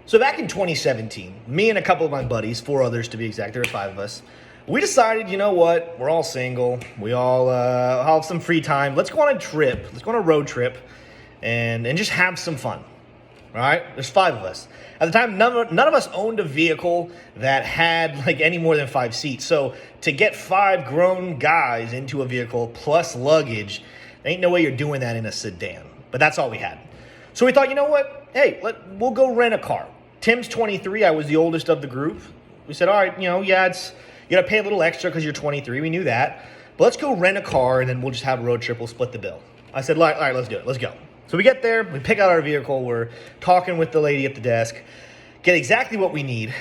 So back in 2017, me and a couple of my buddies, 4 others to be exact, there were 5 of us, we decided, you know what, we're all single, we all have some free time, let's go on a trip, let's go on a road trip, and just have some fun, all right? There's 5 of us. At the time, none of us owned a vehicle that had like any more than 5 seats, so to get 5 grown guys into a vehicle plus luggage, there ain't no way you're doing that in a sedan, but that's all we had. So we thought, you know what, hey, we'll go rent a car. Tim's 23. I was the oldest of the group. We said, all right, you got to pay a little extra because you're 23. We knew that. But let's go rent a car, and then we'll just have a road trip. We'll split the bill. I said, all right, let's do it. Let's go. So we get there. We pick out our vehicle. We're talking with the lady at the desk. Get exactly what we need.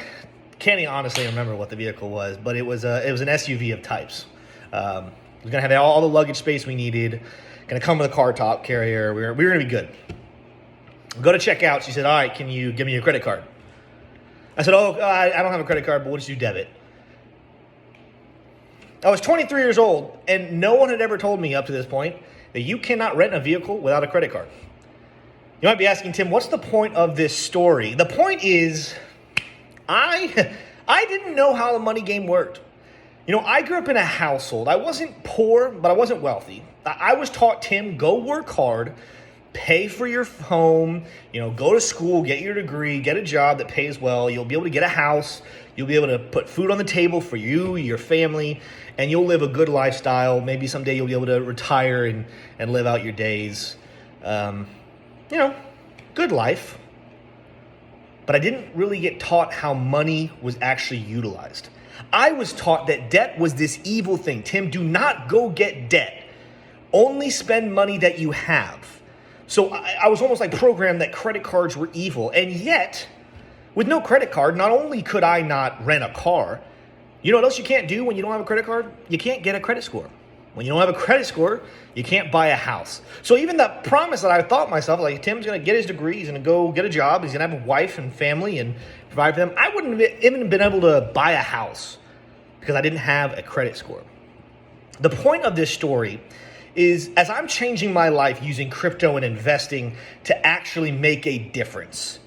Can't even honestly remember what the vehicle was, but it was an SUV of types. It was going to have all the luggage space we needed. Going to come with a car top carrier. We were going to be good. Go to check out. She said, all right, can you give me your credit card? I said, I don't have a credit card, but we'll just do debit. I was 23 years old, and no one had ever told me up to this point that you cannot rent a vehicle without a credit card. You might be asking, Tim, what's the point of this story? The point is, I didn't know how the money game worked. I grew up in a household. I wasn't poor, but I wasn't wealthy. I was taught, Tim, go work hard, pay for your home, go to school, get your degree, get a job that pays well. You'll be able to get a house. You'll be able to put food on the table for you, your family, and you'll live a good lifestyle. Maybe someday you'll be able to retire and live out your days. Good life. But I didn't really get taught how money was actually utilized. I was taught that debt was this evil thing. Tim, do not go get debt. Only spend money that you have. So I was almost like programmed that credit cards were evil. And yet, with no credit card, not only could I not rent a car, you know what else you can't do when you don't have a credit card? You can't get a credit score. When you don't have a credit score, you can't buy a house. So even the promise that I thought myself, like Tim's going to get his degree, he's going to go get a job, he's going to have a wife and family and provide for them, I wouldn't have even been able to buy a house because I didn't have a credit score. The point of this story is as I'm changing my life using crypto and investing to actually make a difference,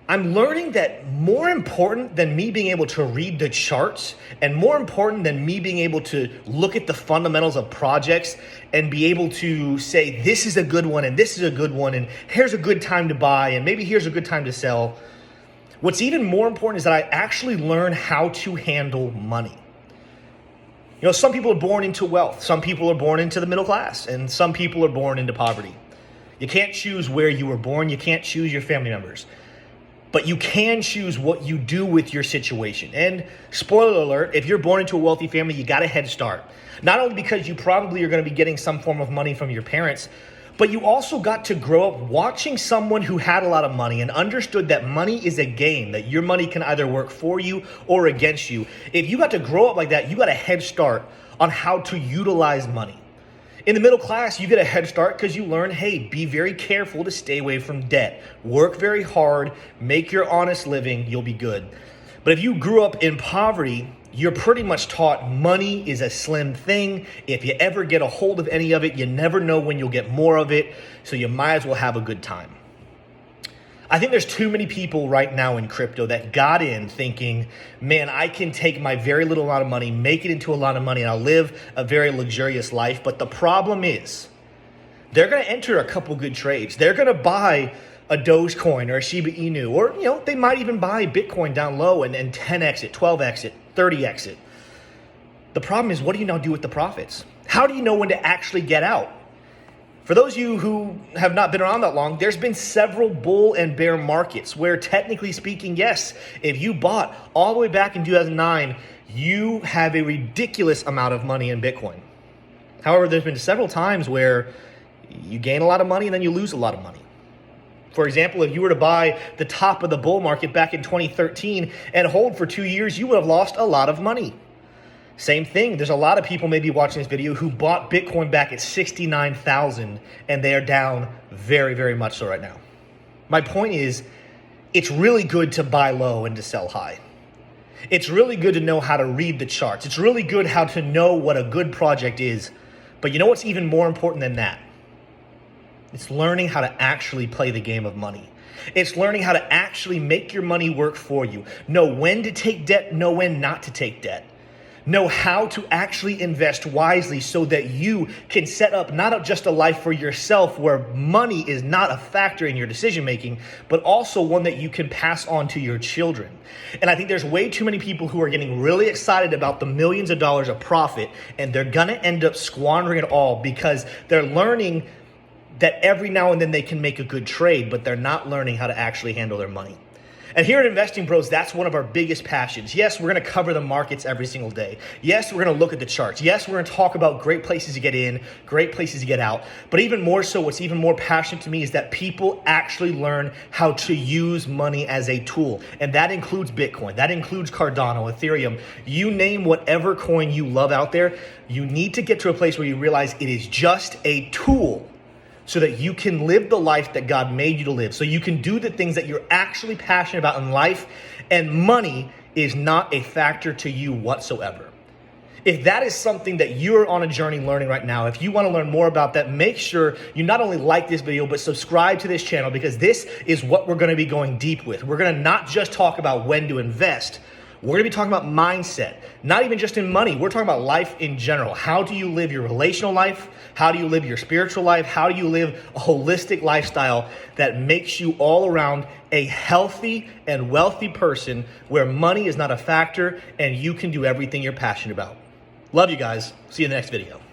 I'm learning that more important than me being able to read the charts and more important than me being able to look at the fundamentals of projects and be able to say, this is a good one and this is a good one and here's a good time to buy and maybe here's a good time to sell. What's even more important is that I actually learn how to handle money. Some people are born into wealth. Some people are born into the middle class and some people are born into poverty. You can't choose where you were born. You can't choose your family members. But you can choose what you do with your situation. And spoiler alert, if you're born into a wealthy family, you got a head start. Not only because you probably are going to be getting some form of money from your parents, but you also got to grow up watching someone who had a lot of money and understood that money is a game, that your money can either work for you or against you. If you got to grow up like that, you got a head start on how to utilize money. In the middle class, you get a head start because you learn, hey, be very careful to stay away from debt. Work very hard, make your honest living, you'll be good. But if you grew up in poverty, you're pretty much taught money is a slim thing. If you ever get a hold of any of it, you never know when you'll get more of it, so you might as well have a good time. I think there's too many people right now in crypto that got in thinking, man, I can take my very little amount of money, make it into a lot of money, and I'll live a very luxurious life. But the problem is, they're going to enter a couple good trades. They're going to buy a Dogecoin or a Shiba Inu, or they might even buy Bitcoin down low and 10x it, 12x it, 30x it. The problem is, what do you now do with the profits? How do you know when to actually get out? For those of you who have not been around that long, there's been several bull and bear markets where technically speaking, yes, if you bought all the way back in 2009, you have a ridiculous amount of money in Bitcoin. However, there's been several times where you gain a lot of money and then you lose a lot of money. For example, if you were to buy the top of the bull market back in 2013 and hold for 2 years, you would have lost a lot of money. Same thing. There's a lot of people maybe watching this video who bought Bitcoin back at 69,000 and they are down very, very much so right now. My point is, it's really good to buy low and to sell high. It's really good to know how to read the charts. It's really good how to know what a good project is. But you know what's even more important than that? It's learning how to actually play the game of money. It's learning how to actually make your money work for you. Know when to take debt, know when not to take debt. Know how to actually invest wisely so that you can set up not just a life for yourself where money is not a factor in your decision making, but also one that you can pass on to your children. And I think there's way too many people who are getting really excited about the millions of dollars of profit, and they're gonna end up squandering it all because they're learning that every now and then they can make a good trade, but they're not learning how to actually handle their money. And here at Investing Bros, that's one of our biggest passions. Yes, we're gonna cover the markets every single day. Yes, we're gonna look at the charts. Yes, we're gonna talk about great places to get in, great places to get out. But even more so, what's even more passionate to me is that people actually learn how to use money as a tool. And that includes Bitcoin, that includes Cardano, Ethereum, you name whatever coin you love out there. You need to get to a place where you realize it is just a tool, so that you can live the life that God made you to live. So you can do the things that you're actually passionate about in life, and money is not a factor to you whatsoever. If that is something that you're on a journey learning right now, if you want to learn more about that, make sure you not only like this video, but subscribe to this channel, because this is what we're going to be going deep with. We're going to not just talk about when to invest. We're going to be talking about mindset, not even just in money. We're talking about life in general. How do you live your relational life? How do you live your spiritual life? How do you live a holistic lifestyle that makes you all around a healthy and wealthy person where money is not a factor and you can do everything you're passionate about? Love you guys. See you in the next video.